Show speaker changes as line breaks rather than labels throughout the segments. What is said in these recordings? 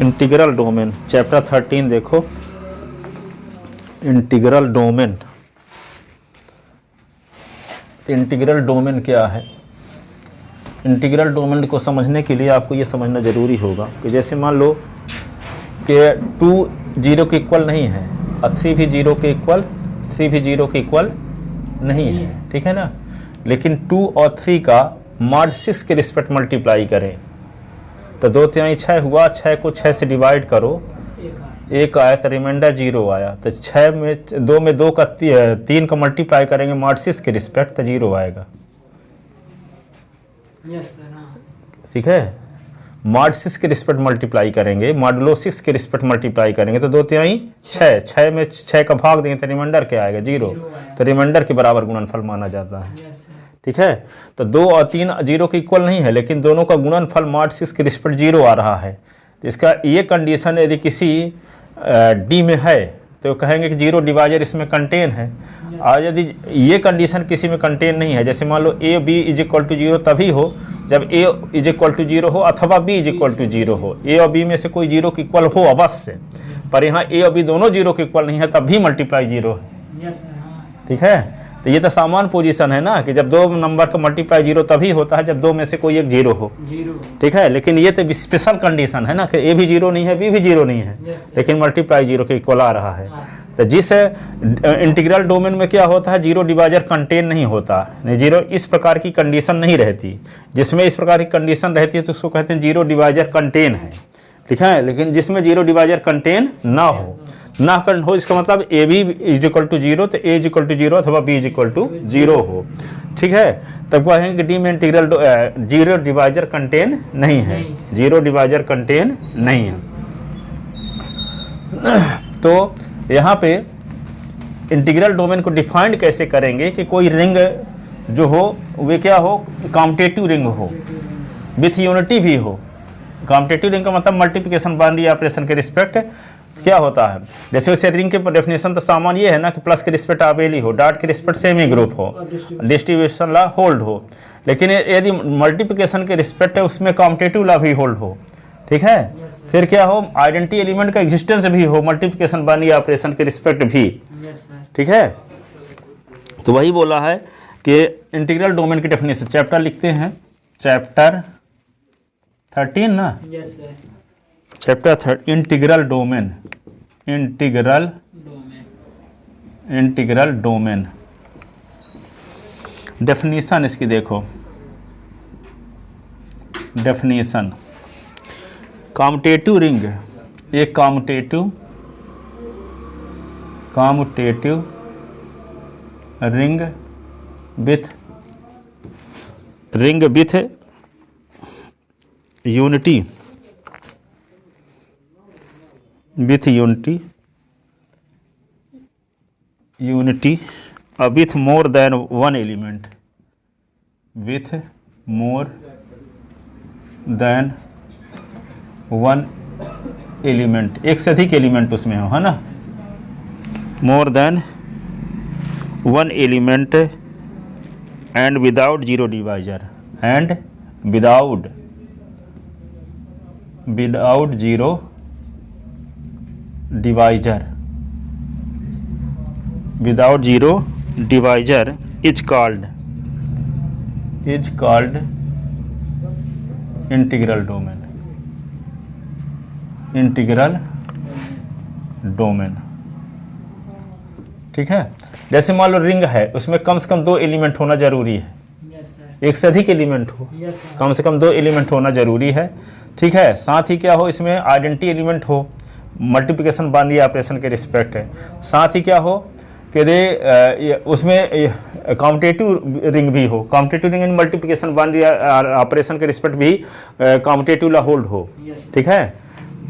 Integral domain chapter 13 देखो, integral domain. तो integral domain क्या है? इंटीग्रल डोमेन को समझने के लिए आपको ये समझना ज़रूरी होगा कि जैसे मान लो कि 2 0 के इक्वल नहीं है और 3 भी 0 के इक्वल, 3 भी 0 के इक्वल नहीं है, ठीक है ना। लेकिन 2 और 3 का मॉड 6 के रिस्पेक्ट मल्टीप्लाई करें तो 2 3 6 हुआ, 6 को 6 से डिवाइड करो, 1 आया तो रिमाइंडर 0 आया। तो 6 में 2 में 2 का 3 का मल्टीप्लाई करेंगे मॉड 6 के रिस्पेक्ट तो 0 आएगा। ठीक है, मॉड 6 के रिस्पेक्ट मल्टीप्लाई करेंगे, मॉडुलो 6 के रिस्पेक्ट मल्टीप्लाई करेंगे तो 2 3 6, 6 में 6 का भाग देंगे तो रिमाइंडर क्या आएगा? 0। तो रिमाइंडर के बराबर गुणनफल माना जाता है। ठीक है, तो 2 और 3 0 के इक्वल नहीं है, लेकिन दोनों का गुणनफल मॉड 6 के रिस्पेक्ट 0 आ रहा है। तो इसका ये कंडीशन यदि किसी डी में है तो कहेंगे कि 0 डिवाइजर इसमें कंटेन है। और यदि ये कंडीशन किसी में कंटेन नहीं है, जैसे मान लो A B is equal to 0 तभी हो जब ए इज इक्वल टू 0 हो अथवा बी इज इक्वल टू 0 हो। ए और बी में से कोई 0 के इक्वल हो अवश्य, पर यहाँ ए और बी दोनों 0 के इक्वल नहीं है तब भी मल्टीप्लाई 0 है। ठीक है, तो ये तो सामान्य पोजीशन है ना कि जब 2 नंबर का मल्टीप्लाई 0 तभी होता है जब 2 में से कोई एक 0 हो। ठीक है, लेकिन ये तो स्पेशल कंडीशन है ना कि ए भी 0 नहीं है, बी भी 0 नहीं है, लेकिन मल्टीप्लाई 0 के इक्वल आ रहा है। तो जिस इंटीग्रल डोमेन में क्या होता है, 0 डिवाइजर कंटेन नहीं होता, नहीं 0 इस प्रकार की कंडीशन नहीं रहती। जिसमें इस प्रकार की कंडीशन रहती है तो उसको कहते हैं 0 डिवाइजर कंटेन है। ठीक है, लेकिन जिसमें 0 डिवाइजर कंटेन ना हो, ना हो इसका मतलब A B is equal to 0 तो ए इज इक्वल टू 0 अथवा बी इज इक्वल टू 0 हो। ठीक है, तब कहेंगे कि डी में इंटीग्रल 0 डिवाइजर कंटेन नहीं है, 0 डिवाइजर कंटेन नहीं है। तो यहाँ पे इंटीग्रल डोमेन को डिफाइंड कैसे करेंगे कि कोई रिंग जो हो वे क्या हो, कॉम्यूटेटिव रिंग हो विथ यूनिटी भी हो। कॉम्यूटेटिव रिंग का मतलब मल्टीप्लिकेशन बाइनरी ऑपरेशन के रिस्पेक्ट क्या होता है। जैसे वैसे रिंग के डेफिनेशन तो सामान्य ये है ना कि प्लस के रिस्पेक्ट आबेली हो, डॉट के रिस्पेक्ट सेमी ग्रुप हो, डिस्ट्रीब्यूशन ला होल्ड हो। लेकिन यदि मल्टीप्लिकेशन के रिस्पेक्ट है उसमें कॉम्यूटेटिव ला भी होल्ड हो। ठीक है, फिर क्या हो, आइडेंटिटी एलिमेंट का एग्जिस्टेंस भी हो मल्टीप्लिकेशन बाइनरी ऑपरेशन के रिस्पेक्ट भी। ठीक है, तो वही बोला है कि इंटीग्रल डोमेन की डेफिनेशन चैप्टर लिखते हैं, चैप्टर 13 ना, chapter 13 integral domain, integral domain definition इसकी देखो। डेफिनेशन कॉम्यूटेटिव रिंग, एक commutative ring with unity with more than one element, with more than one element, एक से अधिक एलिमेंट उसमें हो, है ना। More than one element and without 0 divisor, and without 0 divisor, without 0 divisor is called integral domain, integral domain. ठीक है, जैसे मान लो रिंग है उसमें कम से कम 2 एलिमेंट होना जरूरी है, एक से अधिक एलिमेंट हो, कम से कम 2 एलिमेंट होना जरूरी है। ठीक है, साथ ही क्या हो, इसमें आइडेंटिटी एलिमेंट हो, मल्टीप्लिकेशन बाइनरी ऑपरेशन के रिस्पेक्ट है। साथ ही क्या हो कि उसमें कॉम्यूटेटिव रिंग भी हो, कॉम्यूटेटिव रिंग यानी मल्टीप्लिकेशन बाइनरी ऑपरेशन के रिस्पेक्ट भी कॉम्यूटेटिव ला होल्ड हो। ठीक है,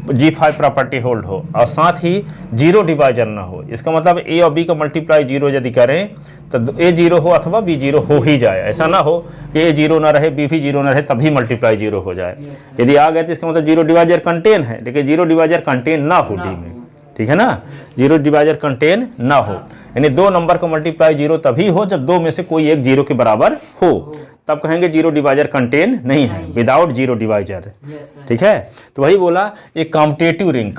G5 प्रॉपर्टी होल्ड हो, और साथ ही 0 डिवाइजर ना हो। इसका मतलब ए और बी का मल्टीप्लाई 0 यदि करें तो ए 0 हो अथवा बी 0 हो ही जाए। ऐसा ना हो कि ए 0 ना रहे बी भी 0 ना रहे तभी मल्टीप्लाई 0 हो जाए। यदि आ गए तो इसका मतलब 0 डिवाइजर कंटेन है, लेकिन 0 डिवाइजर कंटेन ना हो डी में। ठीक है ना, 0 डिवाइजर कंटेन ना हो, यानी 2 नंबर का मल्टीप्लाई 0 तभी हो जब 2 में से कोई एक 0 के बराबर हो। तब कहेंगे जीरो डिवाइजर कंटेन नहीं है, विदाउट जीरो डिवाइजर। ठीक है, तो वही बोला एक कॉम्पिटेटिव रिंग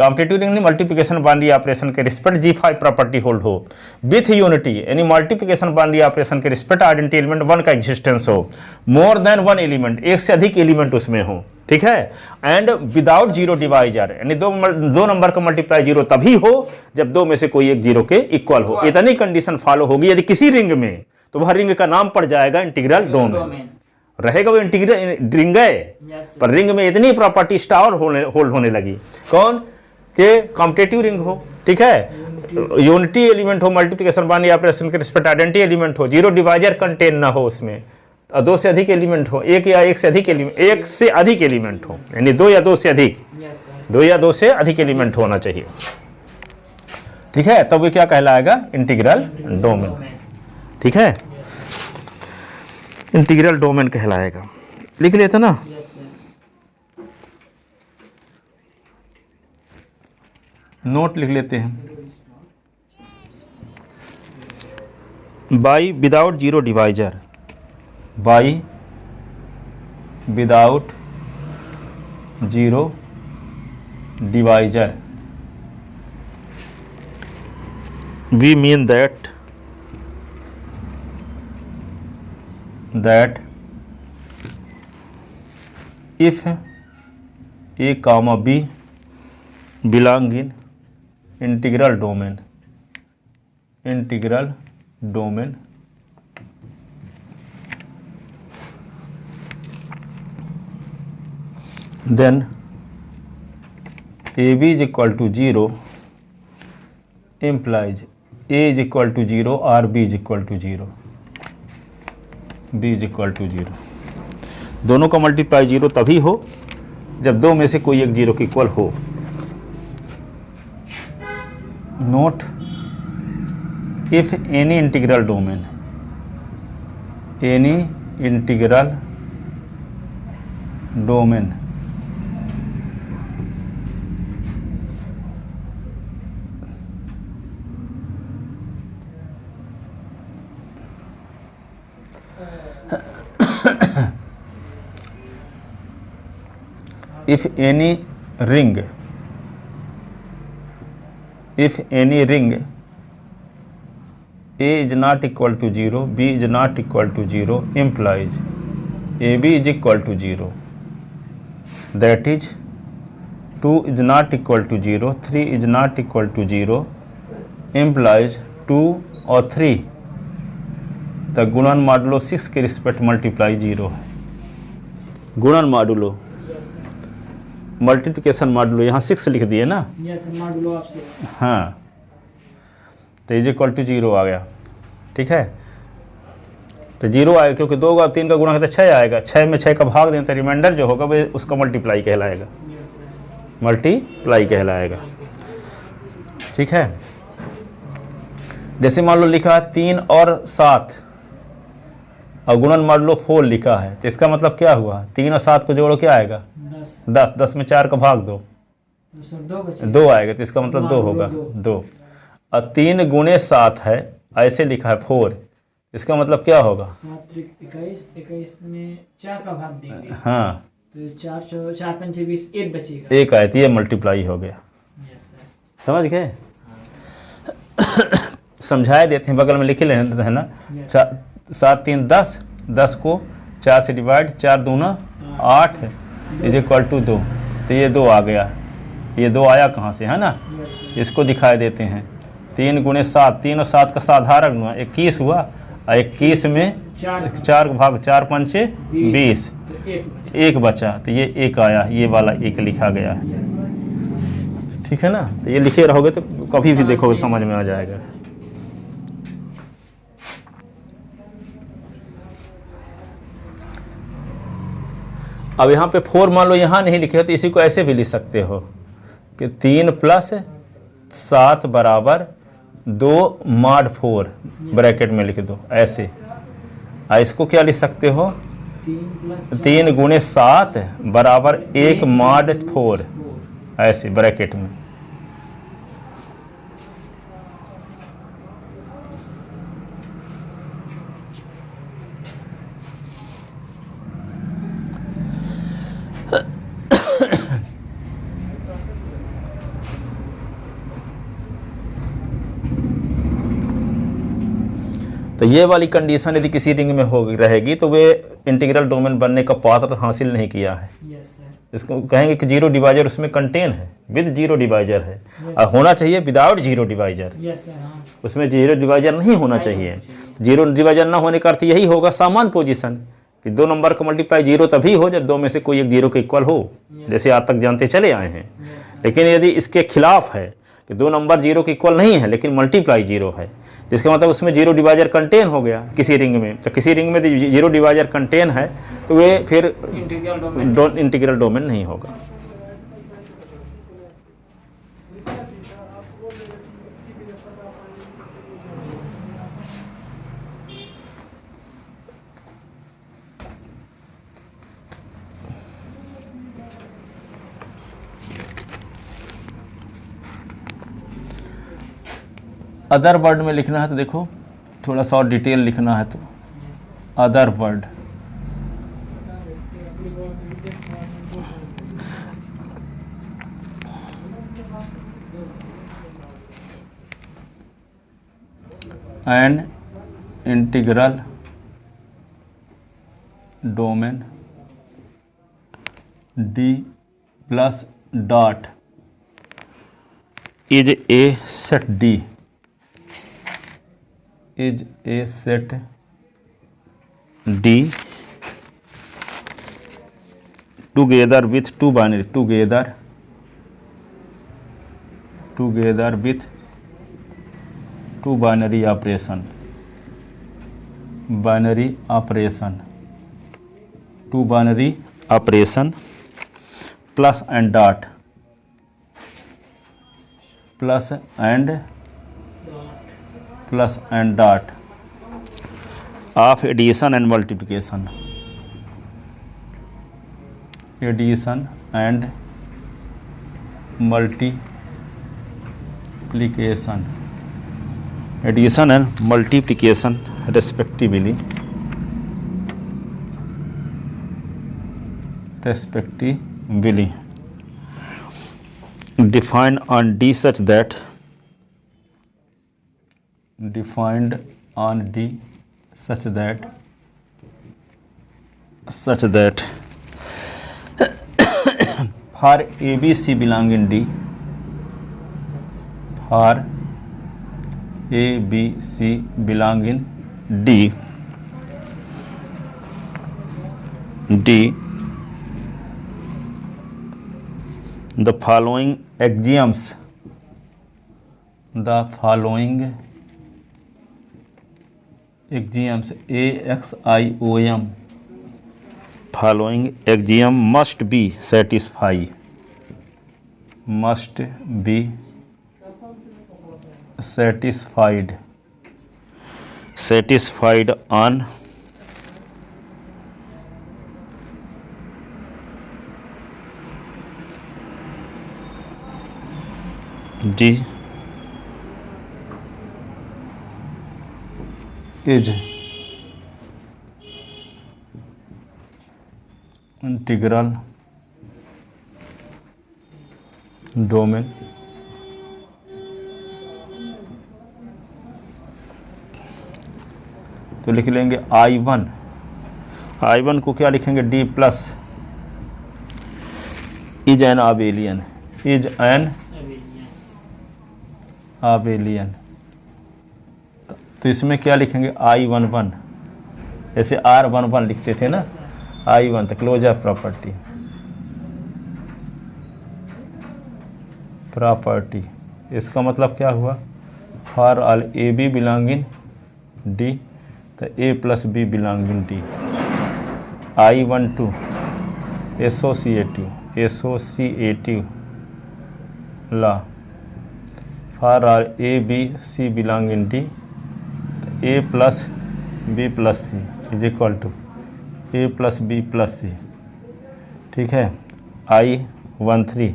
ने मल्टीप्लिकेशन बाइनरी ऑपरेशन के रिस्पेक्ट G5 प्रॉपर्टी होल्ड हो, विथ यूनिटी यानी मल्टीप्लिकेशन बाइनरी ऑपरेशन के रिस्पेक्ट आइडेंटिटी एलिमेंट 1 का एग्जिस्टेंस हो, मोर देन 1 एलिमेंट, एक से अधिक एलिमेंट उसमें हो। ठीक है, एंड विदाउट जीरो डिवाइजर यानी दो नंबर का मल्टीप्लाई जीरो तभी हो जब दो में से कोई एक जीरो के इक्वल हो। इतनी कंडीशन फॉलो होगी यदि किसी रिंग में, तो वह रिंग का नाम पड़ जाएगा इंटीग्रल डोमेन, रहेगा वो इंटीग्रल रिंग है। पर रिंग में इतनी प्रॉपर्टी स्टार होल्ड होने लगी, कौन के कॉम्पिटेटिव रिंग हो। ठीक है, यूनिटी एलिमेंट हो, मल्टीप्लिकेशन बाइनरी ऑपरेशन के रिस्पेक्ट आइडेंटिटी एलिमेंट हो, जीरो डिवाइजर कंटेन ना हो उसमें, और दो से अधिक एलिमेंट हो, एक या एक से अधिक एलिमेंट हो, यानी दो या दो से अधिक एलिमेंट होना चाहिए। ठीक है, तब वो क्या कहलाएगा इंटीग्रल डोमेन। ठीक है, इंटीग्रल डोमेन कहलाएगा। लिख लेते ना, नोट लिख लेते हैं। By without zero divisor, by without zero divisor, we mean that if A comma B belong in integral domain, then AB is equal to 0 implies A is equal to 0 or B is equal to 0, दोनों का multiply zero तभी हो जब दो में से कोई एक जीरो के इक्वल हो। Note, if any integral domain if any ring A is not equal to 0, B is not equal to 0 implies AB is equal to 0, that is 2 is not equal to 0, 3 is not equal to 0 implies 2 और 3 the गुणन modulo 6 के respect multiply 0 है। गुणन modulo multiplication modulo यहाँ 6 लिख दिए ना, हाँ, तो इज इक्वल टू 0 आ गया। ठीक है, तो 0 आएगा क्योंकि 2 का 3 का गुणा करते 6 आएगा, 6 में 6 का भाग दें तो रिमाइंडर जो होगा वो उसका मल्टीप्लाई कहलाएगा। ठीक है, जैसे मान लो लिखा 3 और 7 और गुणन मान लो 4 लिखा है, तो इसका मतलब क्या हुआ, 3 और 7 को जोड़ो क्या आएगा 10 में 4 का भाग दो 2 आएगा, तो इसका मतलब 2 होगा 2, और 3 गुणे 7 है ऐसे लिखा है 4, इसका मतलब क्या होगा
21 में 4 का भाग देंगे,
हाँ,
तो 4 5 20 1 बचेगा,
1 आए, तो ये मल्टीप्लाई हो गया। समझ गए? समझाए देते हैं, बगल में लिखे है ना, 7 3 10, 10 को 4 से डिवाइड, 4 दूना 8 इज इक्वल टू 2, तो ये 2 आ गया, ये 2 आया कहाँ से, है ना, इसको दिखाई देते हैं। 3 गुणे 7, 3 और 7 का साधारण हुआ 21 हुआ, और 21 में 4 का भाग 4 5 20, 1 बचा, तो ये 1 आया, ये वाला 1 लिखा गया। ठीक है ना, तो ये लिखे रहोगे तो कभी भी देखोगे समझ में आ जाएगा। अब यहाँ पे 4 मान लो यहाँ नहीं लिखे हो, तो इसी को ऐसे भी लिख सकते हो कि 3 + 7 बराबर 2 mod 4 ब्रैकेट में लिख दो ऐसे। इसको क्या लिख सकते हो, 3 गुणे 7 बराबर 1 mod 4 ऐसे ब्रैकेट में। तो ये वाली कंडीशन यदि किसी रिंग में हो रहेगी तो वे इंटीग्रल डोमेन बनने का पात्र हासिल नहीं किया है।
Yes sir.
इसको कहेंगे कि जीरो डिवाइजर उसमें कंटेन है, विद जीरो डिवाइजर है,
Yes,
और होना चाहिए without zero divisor.
Yes sir. हाँ
उसमें जीरो डिवाइजर नहीं होना चाहिए। जीरो डिवाइजर ना होने का अर्थ यही होगा सामान्य पोजीशन कि दो नंबर का मल्टीप्लाई जीरो तभी हो जब दो में से कोई एक जीरो के इक्वल हो, जैसे आज तक जानते चले आए हैं।
Yes sir.
लेकिन यदि इसके खिलाफ है कि दो नंबर जीरो के इक्वल नहीं है लेकिन मल्टीप्लाई जीरो है, तो इसका मतलब उसमें जीरो डिवाइजर कंटेन हो गया किसी रिंग में। तो किसी रिंग में यदि जीरो डिवाइजर कंटेन है तो वे फिर इंटीग्रल डोमेन नहीं होगा। अदर वर्ड में लिखना है तो देखो थोड़ा सा और डिटेल लिखना है तो other word and integral domain D plus dot is a set D is a set D together with two binary together with two binary operation two binary operation plus and dot plus and dot of addition and multiplication addition and multiplication respectively defined on D such that for ABC belong in D, for ABC belong in D, the following axioms AXIOM following axiom must be satisfied on D is integral domain तो लिख लेंगे I1 को क्या लिखेंगे D plus is an आबेलियन तो इसमें क्या लिखेंगे I11 ऐसे R11 लिखते थे ना I1 तो क्लोजर प्रॉपर्टी इसका मतलब क्या हुआ for all AB belong in D तो A plus B belong in D I12 associative law for all AB C belong in D तो A plus B plus C is equal to A plus B plus C। ठीक है I13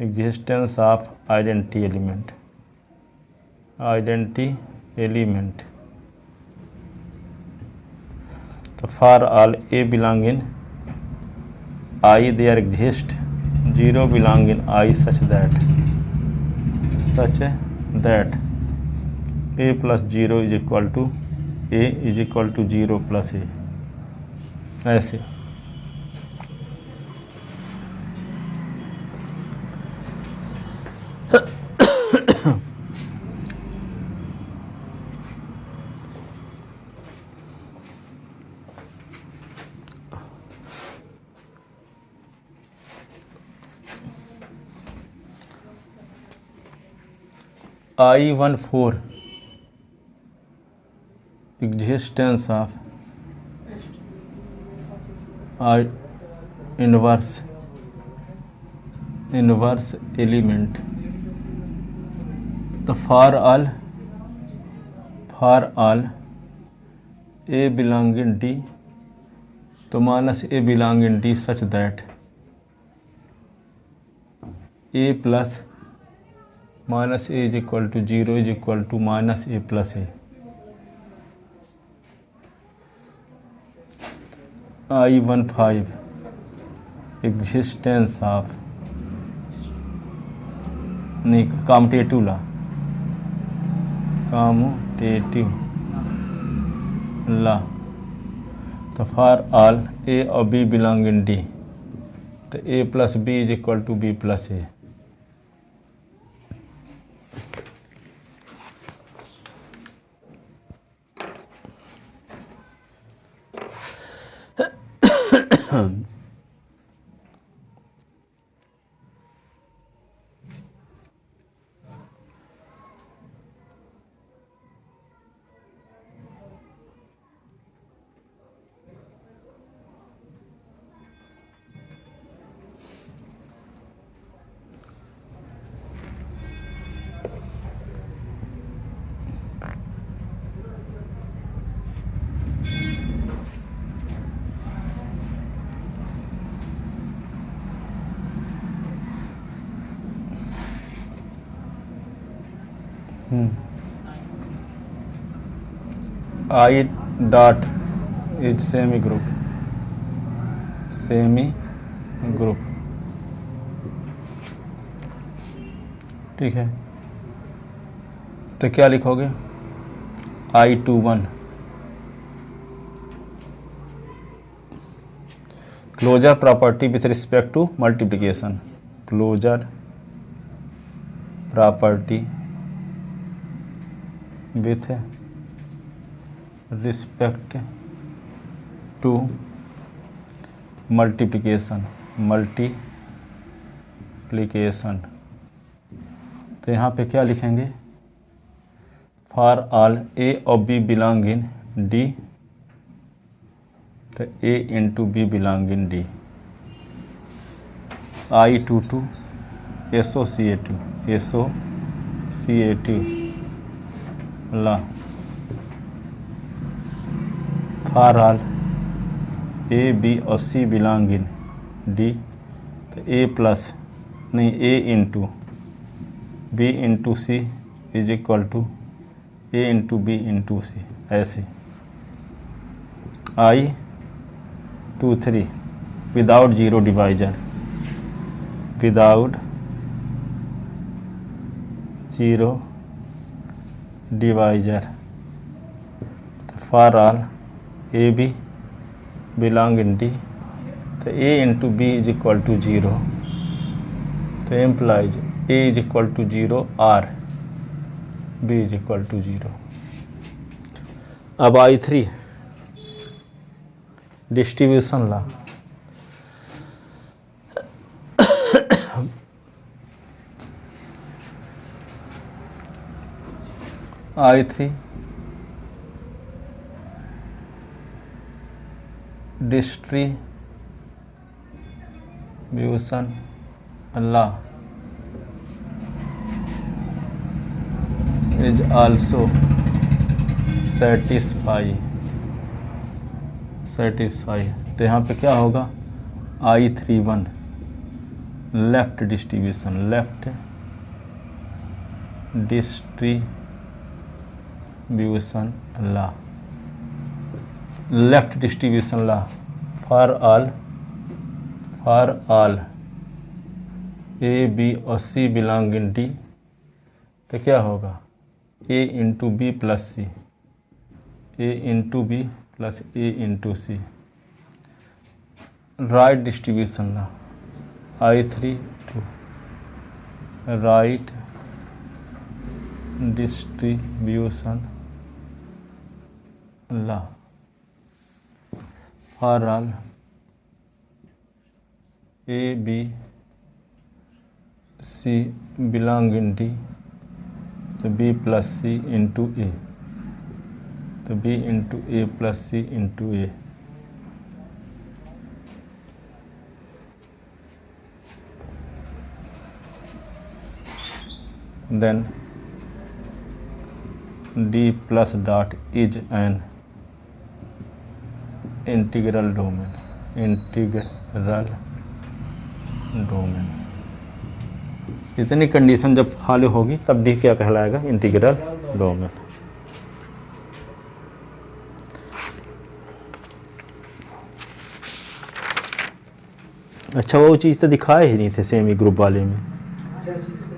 existence of identity element तो for all A belong in I there exist 0 belong in I such that A plus 0 is equal to A is equal to 0 plus ए, ऐसे। I14 existence of inverse element, the for all A belong in D, तो minus A belong in D such that A plus minus A is equal to 0 is equal to minus A plus A. I15 existence of नहीं commutative ला, commutative ला, तो for all ए और B belong in D, तो A plus B is equal to B plus A. I dot is semi group, ठीक है। तो क्या लिखोगे? I21 closure property with respect to multiplication, closure property with respect to multiplication, तो यहाँ पे क्या लिखेंगे? फॉर ऑल ए और बी बिलोंग इन डी, तो A into B belong in D. I22 associative law, for all A B और C belong in D, तो A plus नहीं A into B into C is equal to A into B into C, ऐसे। I23 without zero divisor, without zero divisor, for all A B belong in D, तो A into B is equal to 0, तो implies A is equal to 0 R B is equal to 0। अब I3 distribution law, I3 distribution law is also satisfy, तो यहाँ पे क्या होगा? I31 left distribution law, for all A B और C belong in D, तो क्या होगा? A into B plus C, A into B plus A into C. Right distribution law, I3 2 right distribution law for all A B C belong in D, तो B plus C into ए, तो B into A plus C into A. Then D plus dot is an integral domain, integral domain। इतनी condition जब follow होगी तब D क्या कहलाएगा, integral domain. अच्छा वो चीज़ तो दिखाए ही नहीं थे सेमी ग्रुप वाले में,
क्या चीज़ है?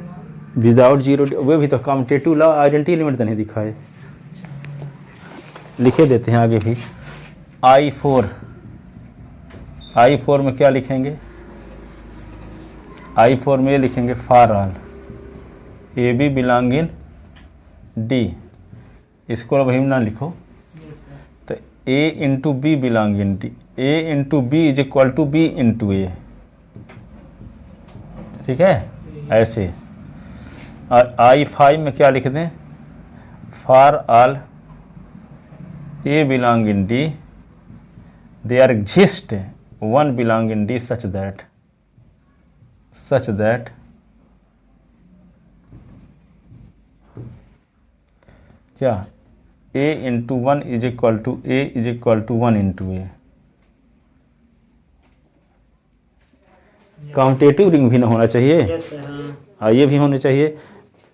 विदाउट जीरो, वे भी तो कम्यूटेटिव लॉ आइडेंटिटी एलिमेंट तो नहीं दिखाए, लिखे देते हैं आगे भी। I4 में क्या लिखेंगे, I4 में ये लिखेंगे for all A B belong in D, इसको अब ना लिखो, तो A into B belong in D, A into B is equal to B into A, ठीक है ऐसे। और I5 में क्या लिख दें, for all A belong in D there exist one belong in D such that क्या A into one is equal to A is equal to one into A. Commutative ring भी ना होना चाहिए,
यस सर, हाँ,
ये भी होने चाहिए,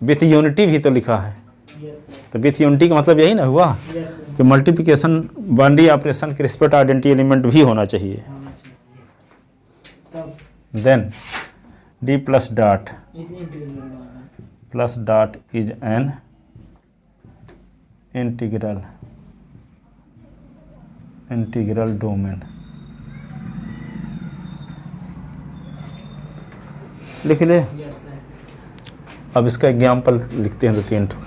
विथ यूनिटी भी तो लिखा है,
यस सर,
तो विथ यूनिटी का मतलब यही ना हुआ
यस सर,
कि मल्टीप्लिकेशन बाइनरी ऑपरेशन के रिस्पेक्ट आइडेंटिटी एलिमेंट भी होना चाहिए।
होना चाहिए। तब
देन डी प्लस डॉट
इतनी integral domain,
plus dot is an integral domain. लिख ले।
यस सर,
अब इसका एग्जाम्पल लिखते हैं, तो 3 ठो।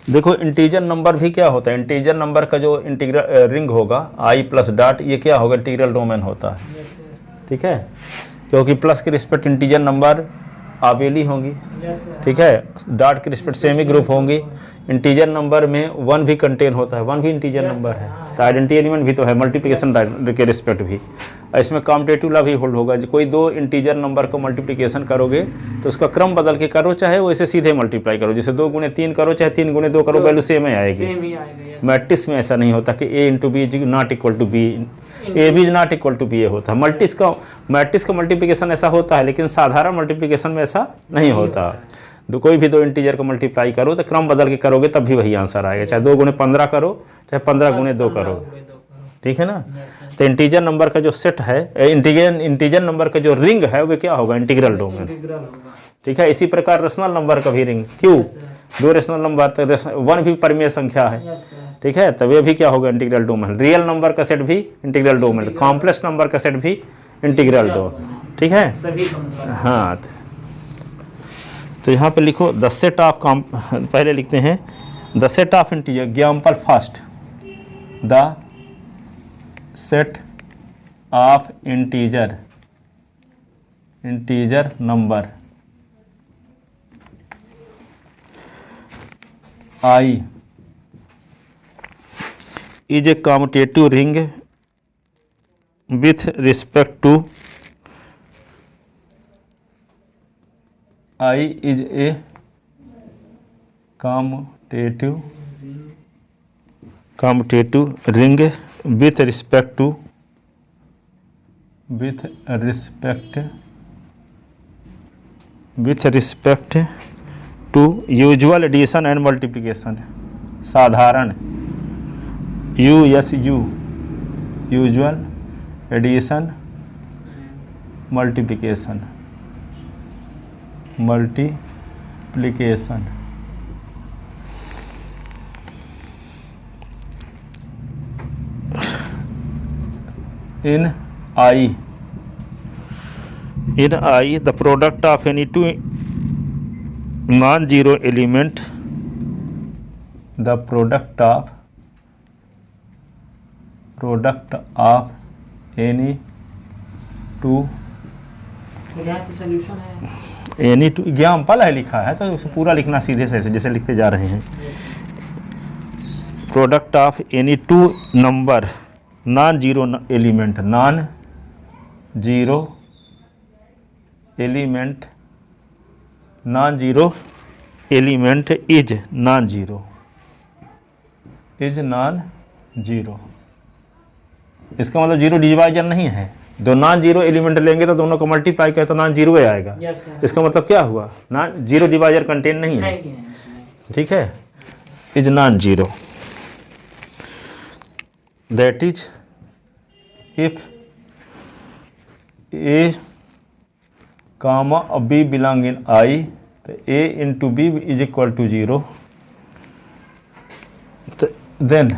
देखो इंटीजर नंबर भी क्या होता है, इंटीजर नंबर का जो इंटीग्रल रिंग होगा I प्लस डॉट, ये क्या होगा, इंटीग्रल डोमेन होता है,
यस सर,
ठीक है, क्योंकि प्लस के रिस्पेक्ट इंटीजर नंबर आवेली होंगी,
यस सर,
ठीक है, डॉट के रिस्पेक्ट सेमी ग्रुप होंगी। इंटीजर नंबर में 1 भी कंटेन होता है, 1 भी इंटीजर
Yes,
नंबर
sir,
है,
हाँ,
तो आइडेंटिटी एलिमेंट भी तो है, मल्टीप्लिकेशन के रिस्पेक्ट भी। इसमें कॉम्पिटेटिव लॉ भी होल्ड होगा, कोई 2 इंटीजर नंबर को मल्टीप्लिकेशन करोगे तो उसका क्रम बदल के करो, चाहे वो इसे सीधे मल्टीप्लाई करो, जैसे 2 गुणे 3 करो, चाहे 3 गुणे 2 करो, वैल्यू सेम ही आएगी।
सेम ही आएगा, यस,
मैट्रिक्स में ऐसा नहीं होता कि A into B is not equal to B, A B is not equal to B A होता है। मैट्रिक्स का मल्टीप्लिकेशन ऐसा होता है, लेकिन साधारण मल्टीप्लिकेशन में ऐसा नहीं होता। कोई भी 2 इंटीजर को मल्टीप्लाई करो तो क्रम बदल के करोगे तब भी वही आंसर आएगा, चाहे 2 गुणे 15 करो, चाहे 15 गुणे 2 करो, ठीक है ना।
यस सर,
तो इंटीजर नंबर का जो सेट है, इंटीजर नंबर का जो रिंग है वो क्या होगा, इंटीग्रल डोमेन,
इंटीग्रल होगा,
ठीक है। इसी प्रकार रेशनल नंबर का भी रिंग, क्यों,
यस सर,
2 रेशनल नंबर, तो 1 भी परिमेय संख्या है,
यस सर,
ठीक है, तब ये भी क्या होगा, इंटीग्रल डोमेन। रियल नंबर का सेट भी इंटीग्रल डोमेन, कॉम्प्लेक्स नंबर का सेट भी इंटीग्रल डोमेन, ठीक है।
सभी कंप्लीट,
हाँ, तो यहाँ पे लिखो द सेट ऑफ पहले लिखते हैं the set of integer, example first, the set of integer number I is a commutative ring with respect to I is a commutative ring with respect with respect to usual addition and multiplication, साधारण you usual addition multiplication in I the product of any two non-zero element, the product of any two
तो यहाँ से solution है
any two example है लिखा है तो उसे पूरा लिखना सीधे से जैसे लिखते जा रहे हैं। Product of any two number non zero element is non zero. इसका मतलब जीरो डिवाइजर नहीं है। दो नॉन जीरो एलिमेंट लेंगे तो दोनों को मल्टीप्लाई करें तो नॉन जीरो आएगा।
यस सर
इसका मतलब क्या हुआ, नॉन जीरो डिवाइजर कंटेन नहीं है,
नहीं है उसमें।
ठीक है। Is non zero, that is if A comma B belong in I तो A into B is equal to zero, then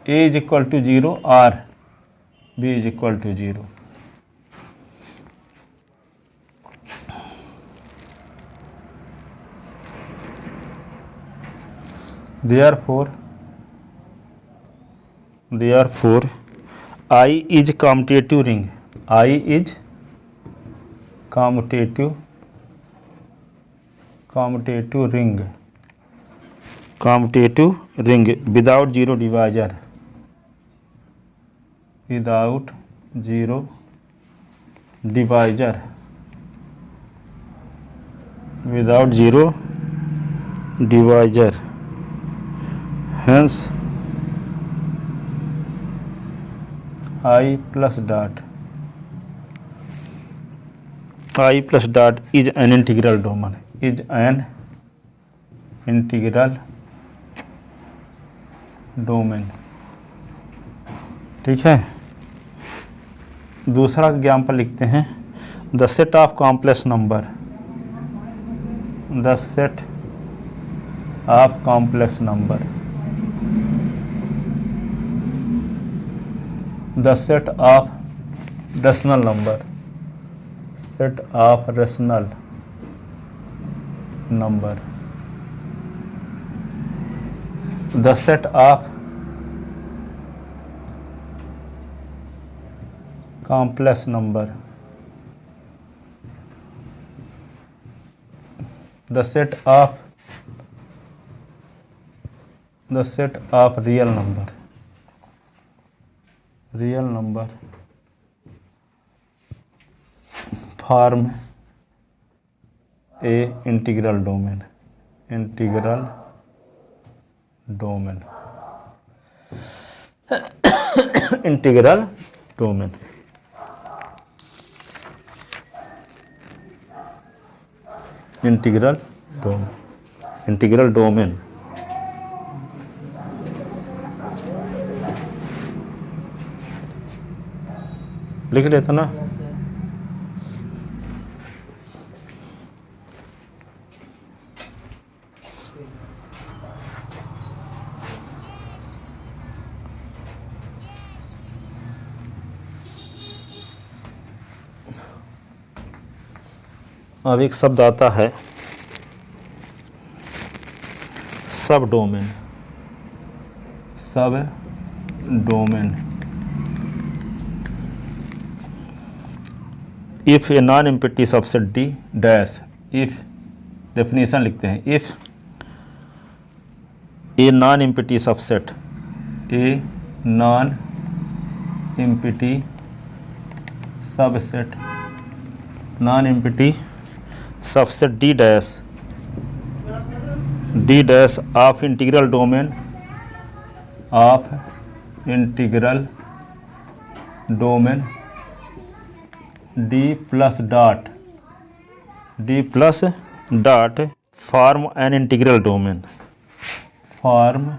A is equal to zero और B is equal to zero. Therefore I is commutative ring. I is commutative ring without zero divisor. Without zero divisor. Hence I plus dot is an integral domain. ठीक है। दूसरा example लिखते हैं। The set of complex number, the set of complex number, the set of rational number, set of rational number, the set of complex number, the set of real number form a integral domain, integral domain integral domain. लिख लेता ना।
Yes sir
अब एक शब्द आता है सब domain. If a non empty subset D dash, if definition लिखते हैं। If a non empty subset, a non empty subset, non empty subset D dash of integral domain D plus dot D plus dot form an integral domain, form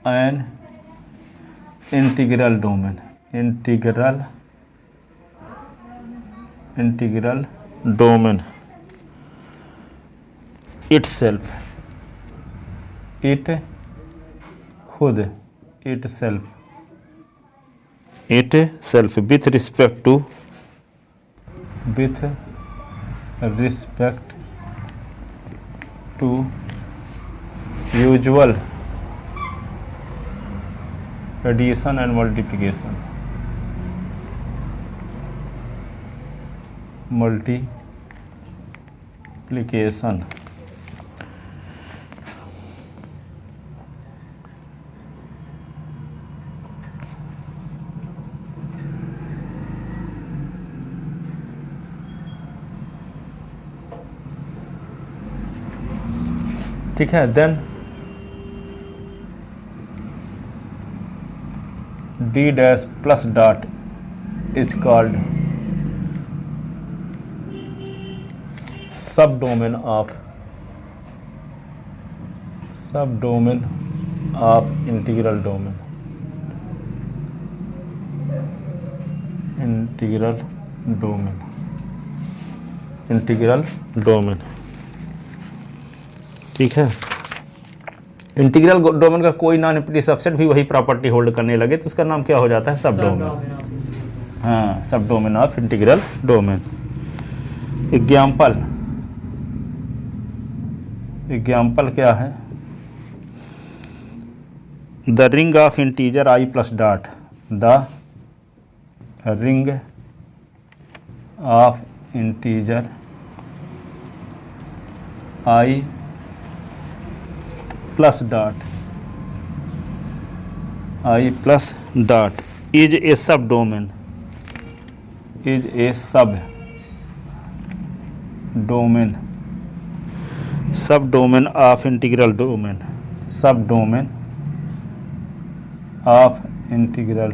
an integral domain, integral domain itself, it खुद, itself with respect to usual addition and multiplication, ठीक है। Then D dash plus dot is called sub domain of integral domain, ठीक है। Integral domain का कोई non empty subset भी वही property hold करने लगे तो उसका नाम क्या हो जाता है? सब डोमेन। हाँ, सब domain of integral domain. Example क्या है? The ring of integer I plus dot, the ring of integer I plus dot is a सब डोमेन, सब डोमेन ऑफ इंटीग्रल डोमेन, सब domain of integral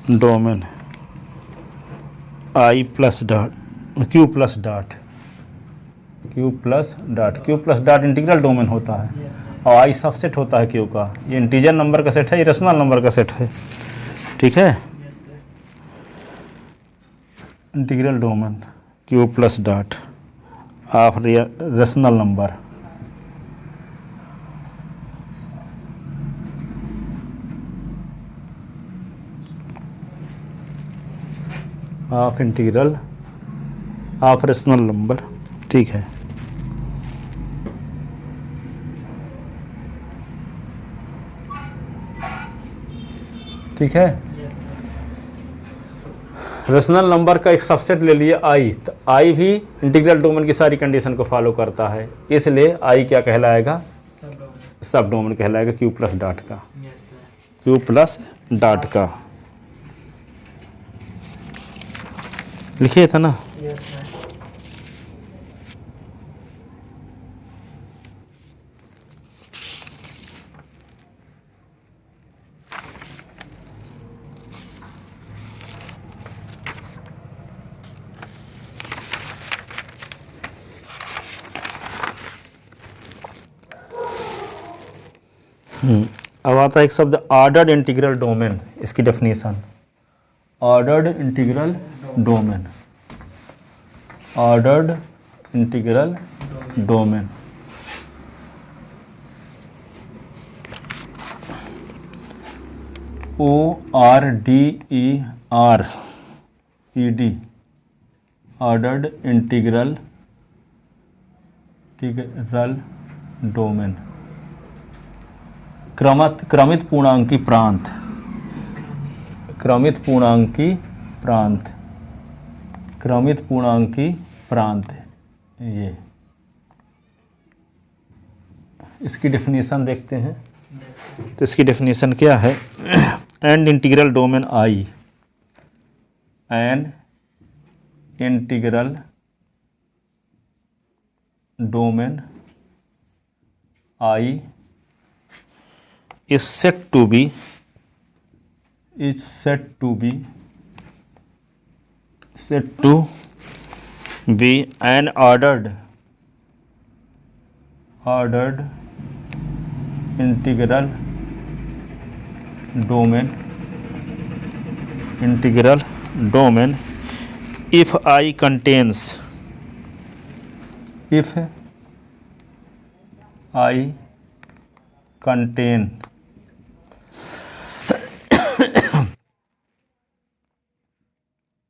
domain I plus dot Q plus dot integral domain होता है और आई subset होता है Q का। ये इंटीजर नंबर का सेट है, ये रेशनल नंबर का सेट है, ठीक है। Integral domain Q plus dot of rational number, of integral of rational number, ठीक है। ठीक है, रेशनल नंबर का एक सबसेट ले लिए आई, तो आई भी इंटीग्रल डोमेन की सारी कंडीशन को फॉलो करता है, इसलिए आई क्या कहलाएगा? सब डोमेन कहलाएगा क्यू प्लस डॉट का, क्यू प्लस डॉट का लिखिए था ना। अब आता है एक शब्द ऑर्डर्ड इंटीग्रल डोमेन। इसकी definition, ordered integral domain, ordered integral domain ORDERED, ordered integral domain, क्रमित पूर्णांकी प्रांत, क्रमित पूर्णांकी प्रांत, ये इसकी डेफिनेशन देखते हैं। तो इसकी डेफिनेशन क्या है? And integral domain I, and integral domain I is said to be is said to be an ordered integral domain if I contains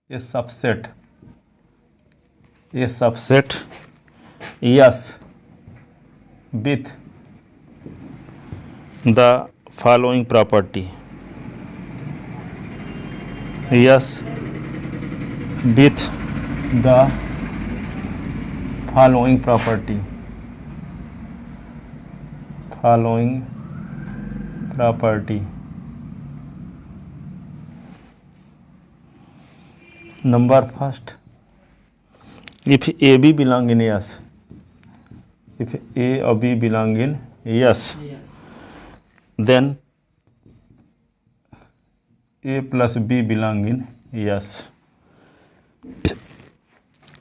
a subset yes with the following property yes with the following property number first, if AB belong in yes, if A or B belong in yes,
Yes.
then A plus B belong in yes.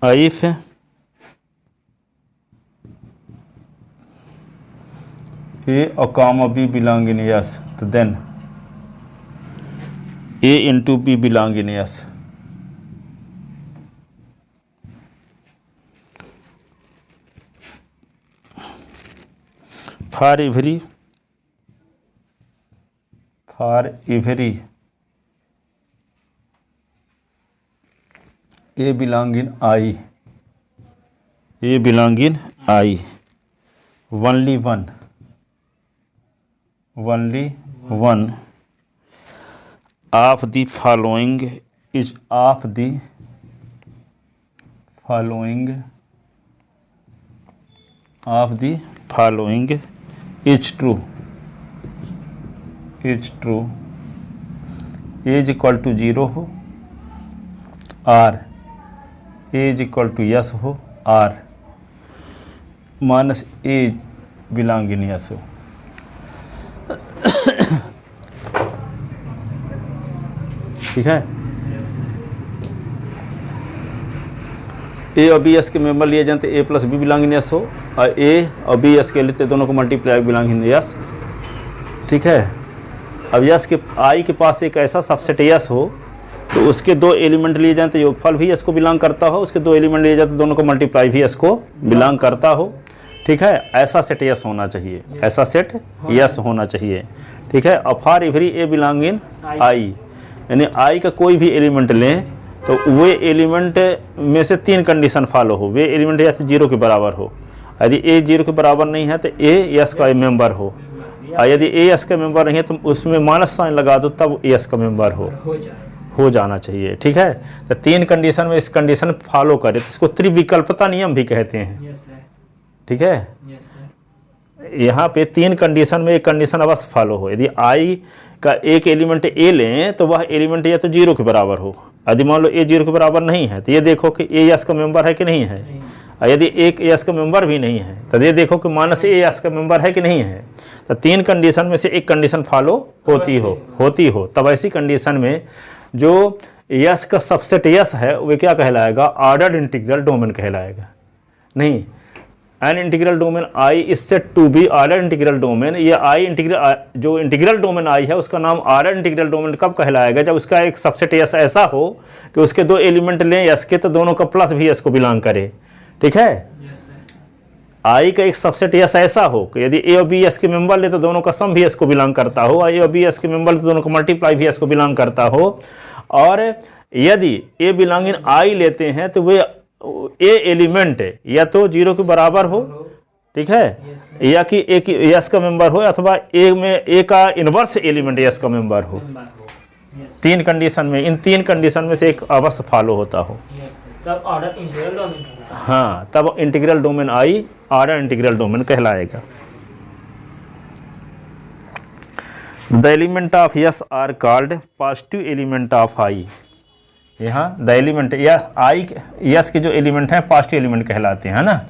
If A or comma B belong in yes, तो then A into B belong in yes. For every A belong in I, only one of the following is true. A is equal to 0 हो और A is equal to yes हो और minus A belong in yes हो. ठीक है. ए और B S के member लिए जाते A plus B belong in S हो और ए और बी एस के लेते दोनों को मल्टीप्लाई बिलोंग इन एस. ठीक है. अब यस के आई के पास एक ऐसा सबसेट यस हो तो उसके दो एलिमेंट लिए जाते योगफल भी एस को बिलोंग करता हो, उसके दो एलिमेंट लिए जाते दोनों को मल्टीप्लाई भी एस को बिलोंग करता हो. ठीक है. ऐसा सेट यस होना चाहिए, ऐसा सेट यस होना चाहिए. ठीक है. और for every A belong in I, यानी आई का कोई भी एलिमेंट लें तो वे एलिमेंट में से तीन कंडीशन फॉलो हो. वे एलिमेंट या तो 0 के बराबर हो, यदि ए 0 के बराबर नहीं है तो ए यस का मेंबर हो, और यदि ए एस का मेंबर नहीं है तो उसमें माइनस साइन लगा दो तब एस का मेंबर हो जाना चाहिए. ठीक है. तो तीन कंडीशन में इस कंडीशन फॉलो करे तो इसको त्रिविकल्पता नियम भी कहते हैं. ठीक है. यहाँ पे तीन कंडीशन में एक कंडीशन अवश्य फॉलो हो. यदि आई का एक एलिमेंट ए लें तो वह एलिमेंट या तो 0 के बराबर हो. यदि मान लो ए 0 के बराबर नहीं है तो ये देखो कि ए एस का मेंबर है कि नहीं है. और यदि एक एस का मेंबर भी नहीं है तो ये देखो कि माइनस ए एस का मेंबर है कि नहीं है. तो तीन कंडीशन में से एक कंडीशन फॉलो होती हो तब ऐसी कंडीशन में जो यस का सबसेट यस है वे क्या कहलाएगा? ऑर्डर्ड इंटीग्रल डोमेन कहलाएगा. नहीं, an integral domain I is said to be ordered integral domain. ये आई इंटीग्रल जो इंटीग्रल डोमेन आई है उसका नाम ऑर्डर्ड इंटीग्रल डोमेन कब कहलाएगा? जब उसका एक सबसेट यस ऐसा हो कि उसके दो एलिमेंट लें यस के तो दोनों का प्लस भी यस को बिलोंग करे. ठीक है. आई का एक सबसेट यस ऐसा हो कि यदि ए और बी एस के मेंबर ले तो दोनों का सम भी एस को बिलोंग करता हो, और ए और बी एस के मेंबर ले तो दोनों का मल्टीप्लाई भी एस को बिलोंग करता हो. और यदि ए बिलोंग इन आई लेते हैं तो वे ए एलिमेंट या तो 0 के बराबर हो. ठीक है. या कि एक यस का मेंबर हो अथवा ए में ए का इनवर्स एलिमेंट यस का मेंबर हो. तीन कंडीशन में, इन तीन कंडीशन में से एक अवश्य फॉलो होता हो.
तब ऑर्डर इंटीग्रल डोमेन कहलाएगा.
हाँ, तब integral domain I order integral domain कहलाएगा. The element of S are called positive element of I. यहाँ द एलिमेंट या आई यस के जो एलिमेंट हैं पॉजिटिव एलिमेंट कहलाते हैं ना.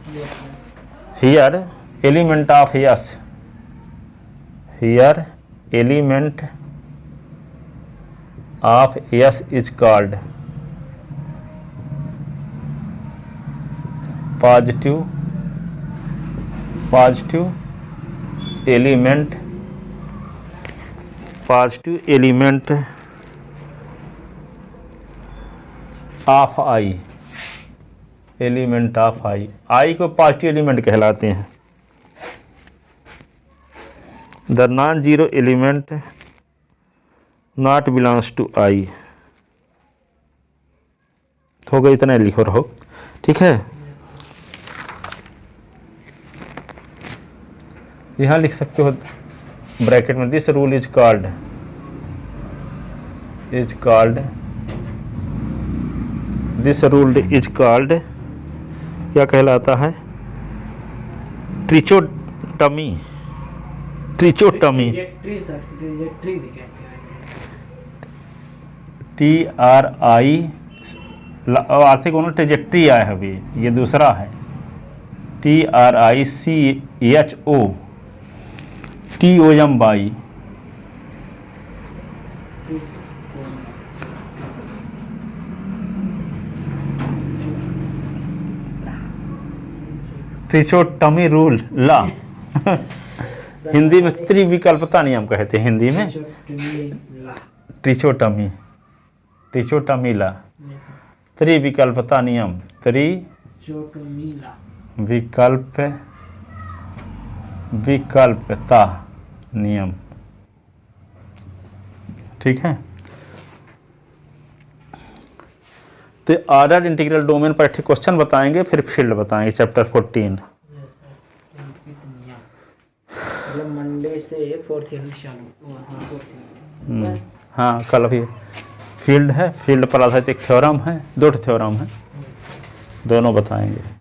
Here element of S, here element of S is called positive element of I, element of I, I को positive element कहलाते हैं। The non zero element not belongs to I. हो गया, इतना लिखो रहो, ठीक है। यहां लिख सकते हो ब्रैकेट में, this rule is called this rule is called, क्या कहलाता है? ट्रिचोटमी।
ट्रिजेक्ट्री सर, ट्रिजेक्ट्री भी कहते हैं वैसे।
TRI आर्थिक उन्नति ट्रिजेक्ट्री आया है अभी, ये दूसरा है। TRICHO TOM बाई ट्रिचोटमी रूल ला। हिंदी में त्रिविकल्पता नियम कहते हैं, हिंदी में ट्रिचोटमी ला, त्रिविकल्पता नियम, विकल्पता नियम, ठीक है। तो ऑर्डर इंटीग्रल डोमेन पर एक क्वेश्चन बताएंगे, फिर फील्ड बताएंगे चैप्टर 14।
मतलब मंडे से 4th ईयर चालू।
हाँ, कल भी फील्ड है, फील्ड पर आधारित एक थ्योरम है, 2 थ्योरम है, दोनों बताएंगे।